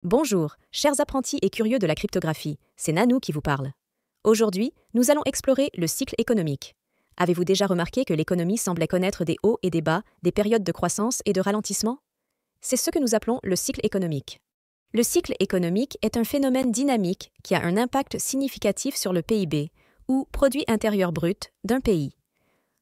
Bonjour, chers apprentis et curieux de la cryptographie, c'est Nanou qui vous parle. Aujourd'hui, nous allons explorer le cycle économique. Avez-vous déjà remarqué que l'économie semblait connaître des hauts et des bas, des périodes de croissance et de ralentissement? C'est ce que nous appelons le cycle économique. Le cycle économique est un phénomène dynamique qui a un impact significatif sur le PIB, ou produit intérieur brut, d'un pays.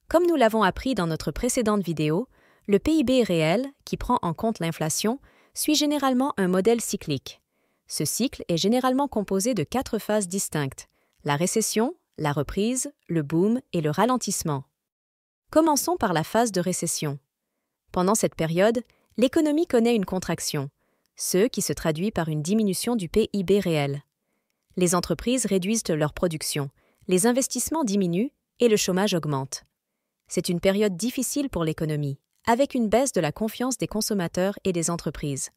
Comme nous l'avons appris dans notre précédente vidéo, le PIB réel, qui prend en compte l'inflation, suit généralement un modèle cyclique. Ce cycle est généralement composé de 4 phases distinctes: la récession, la reprise, le boom et le ralentissement. Commençons par la phase de récession. Pendant cette période, l'économie connaît une contraction, ce qui se traduit par une diminution du PIB réel. Les entreprises réduisent leur production, les investissements diminuent et le chômage augmente. C'est une période difficile pour l'économie, avec une baisse de la confiance des consommateurs et des entreprises.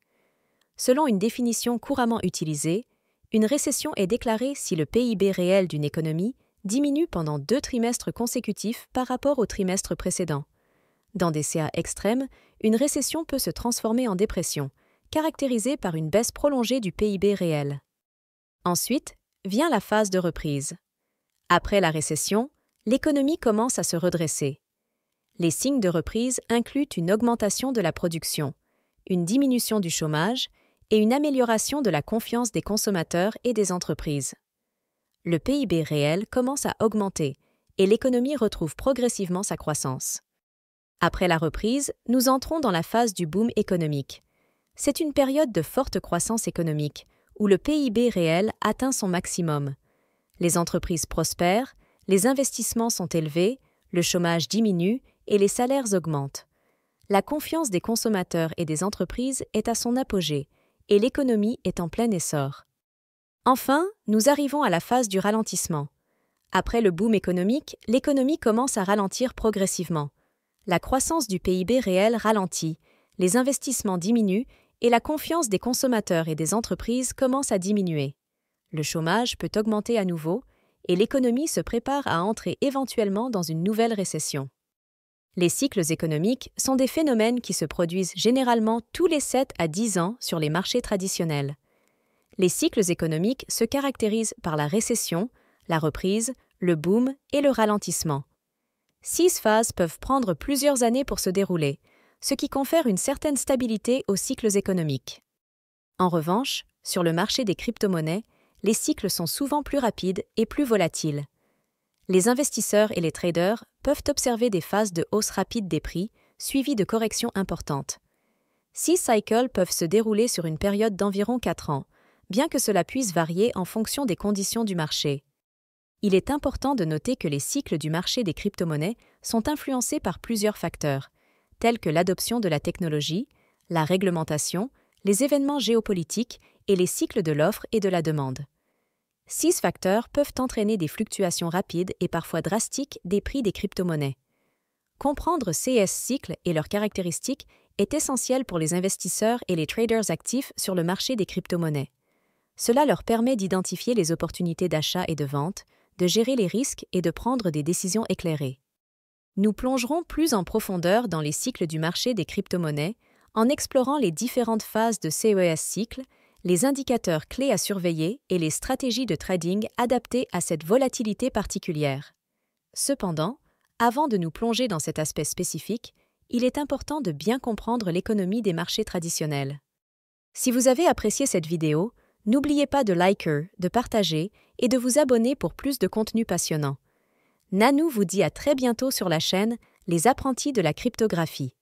Selon une définition couramment utilisée, une récession est déclarée si le PIB réel d'une économie diminue pendant 2 trimestres consécutifs par rapport au trimestre précédent. Dans des cas extrêmes, une récession peut se transformer en dépression, caractérisée par une baisse prolongée du PIB réel. Ensuite, vient la phase de reprise. Après la récession, l'économie commence à se redresser. Les signes de reprise incluent une augmentation de la production, une diminution du chômage et une amélioration de la confiance des consommateurs et des entreprises. Le PIB réel commence à augmenter et l'économie retrouve progressivement sa croissance. Après la reprise, nous entrons dans la phase du boom économique. C'est une période de forte croissance économique où le PIB réel atteint son maximum. Les entreprises prospèrent, les investissements sont élevés, le chômage diminue et les salaires augmentent. La confiance des consommateurs et des entreprises est à son apogée et l'économie est en plein essor. Enfin, nous arrivons à la phase du ralentissement. Après le boom économique, l'économie commence à ralentir progressivement. La croissance du PIB réel ralentit, les investissements diminuent et la confiance des consommateurs et des entreprises commence à diminuer. Le chômage peut augmenter à nouveau et l'économie se prépare à entrer éventuellement dans une nouvelle récession. Les cycles économiques sont des phénomènes qui se produisent généralement tous les 7 à 10 ans sur les marchés traditionnels. Les cycles économiques se caractérisent par la récession, la reprise, le boom et le ralentissement. 6 phases peuvent prendre plusieurs années pour se dérouler, ce qui confère une certaine stabilité aux cycles économiques. En revanche, sur le marché des crypto-monnaies, les cycles sont souvent plus rapides et plus volatiles. Les investisseurs et les traders peuvent observer des phases de hausse rapide des prix, suivies de corrections importantes. 6 cycles peuvent se dérouler sur une période d'environ 4 ans, bien que cela puisse varier en fonction des conditions du marché. Il est important de noter que les cycles du marché des crypto-monnaies sont influencés par plusieurs facteurs, tels que l'adoption de la technologie, la réglementation, les événements géopolitiques et les cycles de l'offre et de la demande. 6 facteurs peuvent entraîner des fluctuations rapides et parfois drastiques des prix des crypto-monnaies. Comprendre ces cycles et leurs caractéristiques est essentiel pour les investisseurs et les traders actifs sur le marché des crypto-monnaies. Cela leur permet d'identifier les opportunités d'achat et de vente, de gérer les risques et de prendre des décisions éclairées. Nous plongerons plus en profondeur dans les cycles du marché des crypto-monnaies en explorant les différentes phases de ces cycles, les indicateurs clés à surveiller et les stratégies de trading adaptées à cette volatilité particulière. Cependant, avant de nous plonger dans cet aspect spécifique, il est important de bien comprendre l'économie des marchés traditionnels. Si vous avez apprécié cette vidéo, n'oubliez pas de liker, de partager et de vous abonner pour plus de contenu passionnant. Nanou vous dit à très bientôt sur la chaîne Les apprentis de la cryptographie.